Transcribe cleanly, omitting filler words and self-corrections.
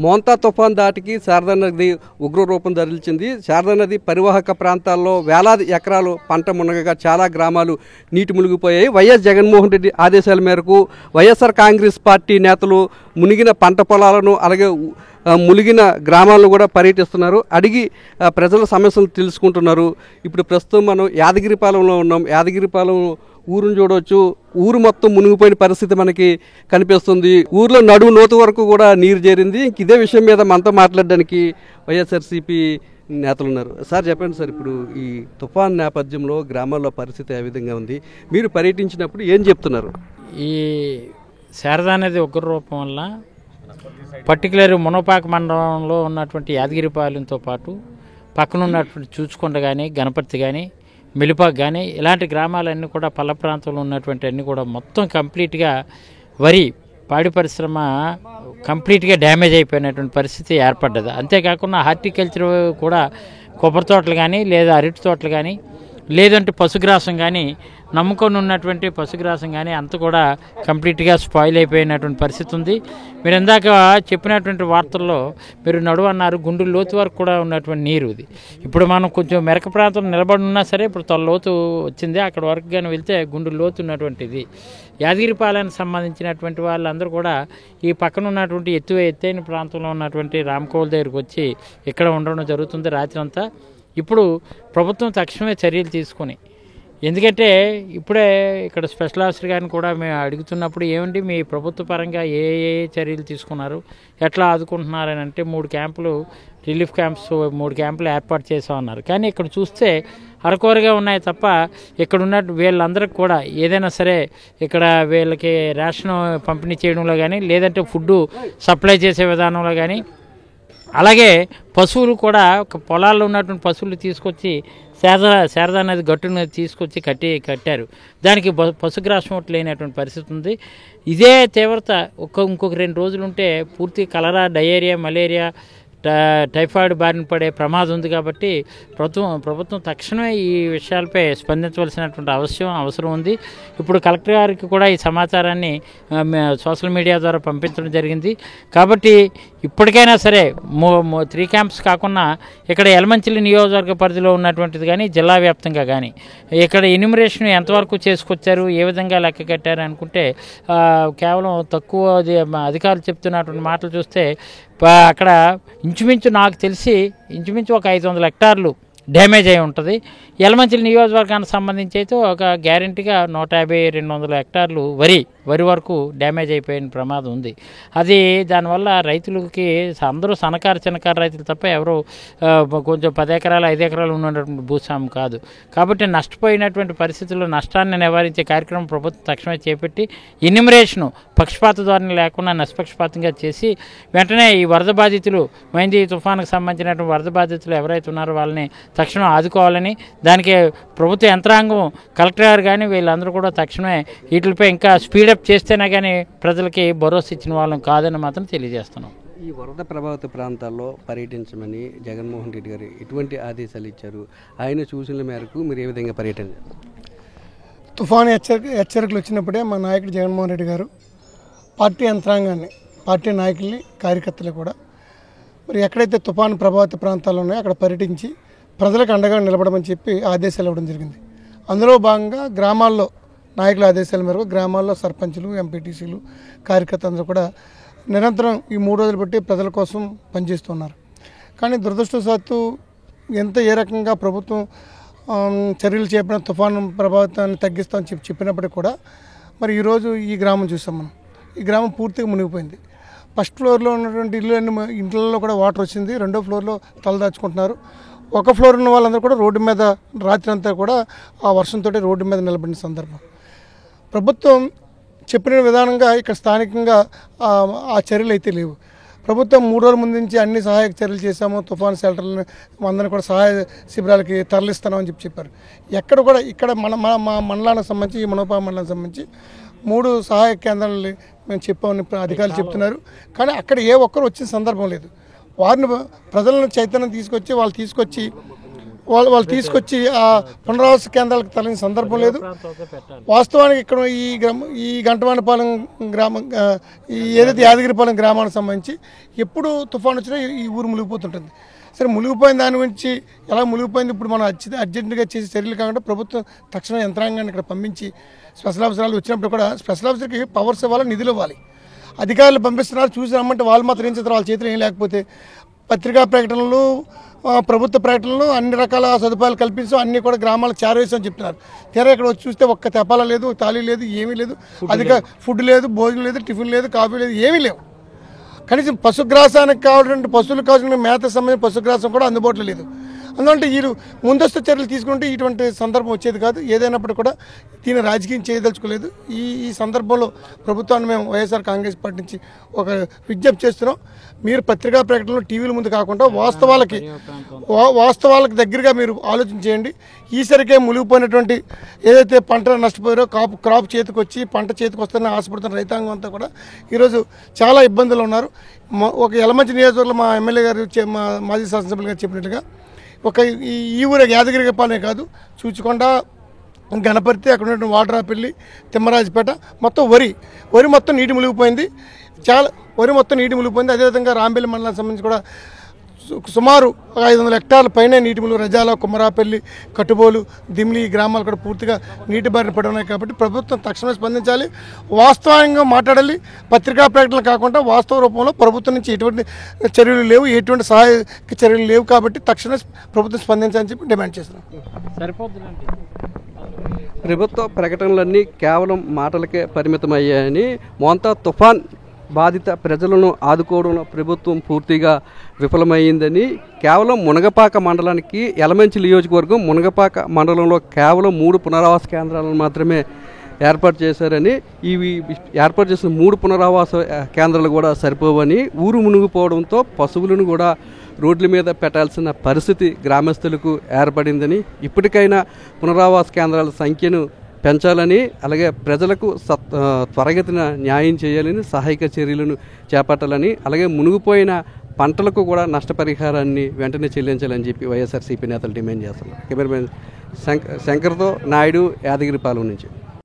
మోంతా తుఫాన్ దాటికి శారదా నది ఉగ్రరూపం ధరించింది. శారదా నది పరివాహక ప్రాంతాల్లో వేలాది ఎకరాలు పంట మునగగా చాలా గ్రామాలు నీటి మునిగిపోయాయి. వైఎస్ జగన్మోహన్ రెడ్డి ఆదేశాల మేరకు వైఎస్ఆర్ కాంగ్రెస్ పార్టీ నేతలు మునిగిన పంట పొలాలను అలాగే మునిగిన గ్రామాలను కూడా పర్యటిస్తున్నారు. అడిగి ప్రజల సమస్యలు తెలుసుకుంటున్నారు. ఇప్పుడు ప్రస్తుతం మనం యాదగిరిపాలెంలో ఉన్నాం. యాదగిరిపాలెం ఊరును చూడవచ్చు. ఊరు మొత్తం మునిగిపోయిన పరిస్థితి మనకి కనిపిస్తుంది. ఊర్లో నడుము లోతు వరకు కూడా నీరు చేరింది. ఇదే విషయం మీద మనతో మాట్లాడడానికి వైఎస్ఆర్సీపీ నేతలు ఉన్నారు. సార్ చెప్పండి సార్, ఇప్పుడు ఈ తుఫాన్ నేపథ్యంలో గ్రామాల్లో పరిస్థితి ఏ విధంగా ఉంది? మీరు పర్యటించినప్పుడు ఏం చెప్తున్నారు? ఈ శారదా నది ఉగ్ర రూపం వల్ల పర్టికులర్ మునపాక మండలంలో ఉన్నటువంటి యాదగిరిపాలెంతో పాటు పక్కన ఉన్నటువంటి చూచుకొండ కానీ గణపతి కానీ మిలిపాక్ కానీ ఇలాంటి గ్రామాలన్నీ కూడా పల్ల ప్రాంతంలో ఉన్నటువంటి అన్నీ కూడా మొత్తం కంప్లీట్గా వరి పాడి పరిశ్రమ కంప్లీట్గా డ్యామేజ్ అయిపోయినటువంటి పరిస్థితి ఏర్పడ్డది. అంతేకాకుండా హార్టికల్చర్ కూడా కొబ్బరి తోటలు కానీ లేదా అరటి తోటలు కానీ లేదంటే పశుగ్రాసం కానీ నమ్ముకొని ఉన్నటువంటి పశుగ్రాసం కానీ అంత కూడా కంప్లీట్గా స్పాయిల్ అయిపోయినటువంటి పరిస్థితి ఉంది. మీరు ఇందాక చెప్పినటువంటి వార్తల్లో మీరు నడువు అన్నారు, గుండెల లోతు వరకు కూడా ఉన్నటువంటి నీరు ఇది. ఇప్పుడు మనం కొంచెం మెరక ప్రాంతంలో నిలబడి ఉన్నా సరే ఇప్పుడు తొల లోతు వచ్చింది. అక్కడ వరకు కానీ వెళ్తే గుండెల లోతు ఉన్నటువంటిది. యాదగిరిపాలెనికి సంబంధించినటువంటి వాళ్ళందరూ కూడా ఈ పక్కన ఉన్నటువంటి ఎత్తైన ప్రాంతంలో ఉన్నటువంటి రామకోల్ దగ్గరికి వచ్చి ఇక్కడ ఉండడం జరుగుతుంది రాత్రి అంతా. ఇప్పుడు ప్రభుత్వం తక్షణమే చర్యలు తీసుకొని, ఎందుకంటే ఇప్పుడే ఇక్కడ స్పెషల్ ఆఫీసర్ గారిని కూడా మేము అడుగుతున్నప్పుడు ఏమండి మీ ప్రభుత్వ పరంగా ఏ చర్యలు తీసుకున్నారు, ఎట్లా ఆదుకుంటున్నారని అంటే 3 క్యాంపులు రిలీఫ్ క్యాంప్స్ 3 క్యాంపులు ఏర్పాటు చేసామన్నారు. కానీ ఇక్కడ చూస్తే అరకొరగా ఉన్నాయి తప్ప ఇక్కడ ఉన్న వీళ్ళందరికీ కూడా ఏదైనా సరే ఇక్కడ వీళ్ళకి రేషన్ పంపిణీ చేయడంలో కానీ లేదంటే ఫుడ్ సప్లై చేసే విధానంలో కానీ అలాగే పశువులు కూడా పొలాల్లో ఉన్నటువంటి పశువులు తీసుకొచ్చి శారదా నది గట్టును తీసుకొచ్చి కట్టారు. దానికి పశుగ్రాసం లేనటువంటి పరిస్థితి ఉంది. ఇదే తీవ్రత ఇంకొక 2 రోజులు ఉంటే పూర్తి కలరా, డయేరియా, మలేరియా, టైఫాయిడ్ బారిన పడే ప్రమాదం ఉంది. కాబట్టి ప్రభుత్వం తక్షణమే ఈ విషయాలపై స్పందించవలసినటువంటి అవసరం ఉంది. ఇప్పుడు కలెక్టర్ గారికి కూడా ఈ సమాచారాన్ని సోషల్ మీడియా ద్వారా పంపించడం జరిగింది. కాబట్టి ఇప్పటికైనా సరే 3 క్యాంప్స్ కాకుండా ఇక్కడ యలమంచిలి నియోజకవర్గ పరిధిలో ఉన్నటువంటిది కానీ జిల్లా వ్యాప్తంగా కానీ ఇక్కడ ఎన్యూమరేషన్ ఎంతవరకు చేసుకొచ్చారు, ఏ విధంగా లెక్క కట్టారు అనుకుంటే కేవలం తక్కువ అధికారులు చెప్తున్నటువంటి మాటలు చూస్తే అక్కడ ఇంచుమించు నాకు తెలిసి ఒక 500 హెక్టార్లు డ్యామేజ్ అయి ఉంటుంది. యలమంచిలి నియోజకవర్గానికి సంబంధించి అయితే ఒక గ్యారెంటీగా 150-200 హెక్టార్లు వరి వరకు డ్యామేజ్ అయిపోయిన ప్రమాదం ఉంది. అది దానివల్ల రైతులకి అందరూ చిన్నకారు రైతులు తప్ప ఎవరు కొంచెం 10 ఎకరాలు 5 ఎకరాలు ఉన్నటువంటి భూస్వామి కాదు. కాబట్టి నష్టపోయినటువంటి పరిస్థితుల్లో నష్టాన్ని నివారించే కార్యక్రమం ప్రభుత్వం తక్షణమే చేపట్టి ఎన్యూమరేషను పక్షపాత ధోరణి లేకుండా నిష్పక్షపాతంగా చేసి వెంటనే ఈ వరద బాధితులు మైంది తుఫానుకు సంబంధించినటువంటి వరద బాధితులు ఎవరైతే ఉన్నారో వాళ్ళని తక్షణం ఆదుకోవాలని, దానికి ప్రభుత్వ యంత్రాంగం కలెక్టర్ గారు కానీ వీళ్ళందరూ కూడా తక్షణమే వీటిపై ఇంకా స్పీడప్ చేస్తేనే కానీ ప్రజలకి భరోసా ఇచ్చిన వాళ్ళం కాదని మాత్రం తెలియజేస్తున్నాం. ఈ వరద ప్రభావిత ప్రాంతాల్లో పర్యటించమని జగన్మోహన్ రెడ్డి గారు ఎటువంటి ఆదేశాలు ఇచ్చారు? ఆయన సూచనల మేరకు మీరు ఏ విధంగా పర్యటించారు? తుఫాను హెచ్చరికలు వచ్చినప్పుడే మా నాయకుడు జగన్మోహన్ రెడ్డి గారు పార్టీ యంత్రాంగాన్ని, పార్టీ నాయకుల్ని, కార్యకర్తలు కూడా మరి ఎక్కడైతే తుఫాను ప్రభావిత ప్రాంతాలు ఉన్నాయో అక్కడ పర్యటించి ప్రజలకు అండగా నిలబడమని చెప్పి ఆదేశాలు ఇవ్వడం జరిగింది. అందులో భాగంగా గ్రామాల్లో నాయకుల ఆదేశాల మేరకు గ్రామాల్లో సర్పంచులు, ఎంపీటీసీలు, కార్యకర్తలు అందరూ కూడా నిరంతరం ఈ 3 రోజులు బట్టి ప్రజల కోసం పనిచేస్తున్నారు. కానీ దురదృష్టవశాత్తు ఏ రకంగా ప్రభుత్వం చర్యలు చేపట్టిన తుఫాను ప్రభావితాన్ని తగ్గిస్తామని చెప్పినప్పటికీ కూడా మరి ఈరోజు ఈ గ్రామం చూసాం మనం. ఈ గ్రామం పూర్తిగా మునిగిపోయింది. ఫస్ట్ ఫ్లోర్లో ఉన్నటువంటి ఇంట్లలో కూడా వాటర్ వచ్చింది. 2వ ఫ్లోర్లో తలదాచుకుంటున్నారు. 1 ఫ్లోర్ ఉన్న వాళ్ళందరూ కూడా రోడ్డు మీద రాత్రి అంతా కూడా ఆ వర్షంతో రోడ్డు మీద నిలబడిన సందర్భం. ప్రభుత్వం చెప్పిన విధానంగా ఇక్కడ స్థానికంగా ఆ చర్యలు అయితే లేవు. ప్రభుత్వం 3 రోజుల ముందు నుంచి అన్ని సహాయక చర్యలు చేశాము, తుఫాను షెల్టర్లను అందరినీ కూడా సహాయ శిబిరాలకి తరలిస్తున్నామని చెప్పారు. ఎక్కడ కూడా ఇక్కడ మా మండలానికి సంబంధించి, ఈ మునపా మండలానికి సంబంధించి 3 సహాయక కేంద్రాలని మేము చెప్పామని అధికారులు చెప్తున్నారు. కానీ అక్కడ ఏ ఒక్కరు వచ్చిన సందర్భం లేదు. వారిని ప్రజలను చైతన్యం తీసుకొచ్చి వాళ్ళు తీసుకొచ్చి ఆ పునరావాస కేంద్రాలకు తరలిన సందర్భం లేదు. వాస్తవానికి ఇక్కడ ఈ గంటవానిపాలెం గ్రామం, ఈ ఏదైతే యాదగిరిపాలెం గ్రామానికి సంబంధించి ఎప్పుడు తుఫాను వచ్చినా ఈ ఊరు మునిగిపోతుంటుంది. సరే, మునిగిపోయిన దాని గురించి ఎలా మునిగిపోయింది ఇప్పుడు మనం అర్జెంటుగా చేసే చర్యలు కాకుండా ప్రభుత్వం తక్షణ యంత్రాంగాన్ని ఇక్కడ పంపించి స్పెషల్ ఆఫీసర్లు వచ్చినప్పుడు కూడా స్పెషల్ ఆఫీసర్కి పవర్స్ ఇవ్వాలి, నిధులు ఇవ్వాలి. అధికారులు పంపిస్తున్నారు, చూసి రమ్మంటే వాళ్ళు మాత్రం ఏం చేస్తారు, వాళ్ళ చేతిలో ఏం లేకపోతే పత్రికా ప్రకటనలు, ప్రభుత్వ ప్రకటనలు అన్ని రకాల సదుపాయాలు కల్పించడం అన్నీ కూడా గ్రామాలకు చేరవేసామని చెప్తున్నారు. తీరా ఇక్కడ వచ్చి చూస్తే ఒక్క తెపాల లేదు, తాళీ లేదు, ఏమీ లేదు. ఫుడ్ లేదు, భోజనం లేదు, టిఫిన్ లేదు, కాఫీ లేదు, ఏమీ లేవు. కనీసం పశుగ్రాసానికి కావాలంటే పశువులకు కావాల్సిన మేత సంబంధించిన పశుగ్రాసం కూడా అందుబాటులో లేదు. అందుకంటే వీళ్ళు ముందస్తు చర్యలు తీసుకుంటే ఇటువంటి సందర్భం వచ్చేది కాదు. ఏదైనప్పుడు కూడా దీన్ని రాజకీయం చేయదలుచుకోలేదు. ఈ సందర్భంలో ప్రభుత్వాన్ని మేము వైఎస్ఆర్ కాంగ్రెస్ పార్టీ నుంచి ఒక విజ్ఞప్తి చేస్తున్నాం. మీరు పత్రికా ప్రకటనలు టీవీల ముందు కాకుండా వాస్తవాలకు దగ్గరగా మీరు ఆలోచన చేయండి. ఈసరికే మునిగిపోయినటువంటి ఏదైతే పంట నష్టపోయారో క్రాప్ చేతికి వచ్చి పంట చేతికి వస్తుందని ఆశపడుతున్న రైతాంగం అంతా కూడా ఈరోజు చాలా ఇబ్బందులు ఉన్నారు. ఒక యలమంచి నియోజకవర్గంలో మా ఎమ్మెల్యే గారు, మా మాజీ శాసనసభ్యులు గారు చెప్పినట్టుగా ఈ ఊరే యాదగిరిపాలెం కాదు, చూచుకొండ, గణపతి, అక్కడ ఉన్నటువంటి వాటరాపల్లి, తిమ్మరాజపేట మొత్తం వరి మొత్తం నీటి మునిగిపోయింది. వరి మొత్తం నీటి మునిగిపోయింది. అదేవిధంగా రాంబెల్లి మండలానికి సంబంధించి కూడా సుమారు 500 హెక్టార్ల పైనే నీటి ములుగు, రజాల, కుమ్మరాపల్లి, కట్టుబోలు, దిమ్లి ఈ గ్రామాలు కూడా పూర్తిగా నీటి బారిన పడి ఉన్నాయి. కాబట్టి ప్రభుత్వం తక్షణమే స్పందించాలి, వాస్తవంగా మాట్లాడాలి. పత్రికా ప్రకటనలు కాకుండా వాస్తవ రూపంలో ప్రభుత్వం నుంచి ఎటువంటి చర్యలు లేవు, ఎటువంటి సహాయక చర్యలు లేవు. కాబట్టి తక్షణమే ప్రభుత్వం స్పందించాలని చెప్పి డిమాండ్ చేస్తున్నాం. ప్రభుత్వ ప్రకటనలన్నీ కేవలం మాటలకే పరిమితమయ్యాయని, మోంతా తుఫాన్ బాధిత ప్రజలను ఆదుకోవడంలో ప్రభుత్వం పూర్తిగా విఫలమైందని, కేవలం మునగపాక మండలానికి యలమంచి నియోజకవర్గం మునగపాక మండలంలో కేవలం 3 పునరావాస కేంద్రాలను మాత్రమే ఏర్పాటు చేశారని, ఇవి ఏర్పాటు చేసిన 3 పునరావాస కేంద్రాలు కూడా సరిపోవని, ఊరు మునిగిపోవడంతో పశువులను కూడా రోడ్ల మీద పెట్టాల్సిన పరిస్థితి గ్రామస్తులకు ఏర్పడిందని, ఇప్పటికైనా పునరావాస కేంద్రాల సంఖ్యను పెంచాలని, అలాగే ప్రజలకు త్వరగతిన న్యాయం చేయాలని, సహాయక చర్యలను చేపట్టాలని, అలాగే మునిగిపోయిన పంటలకు కూడా నష్టపరిహారాన్ని వెంటనే చెల్లించాలని చెప్పి వైఎస్ఆర్సీపీ నేతలు డిమాండ్ చేస్తున్నారు. కెమెరామెన్ శంకర్తో నాయుడు, యాదగిరిపాలెం నుంచి.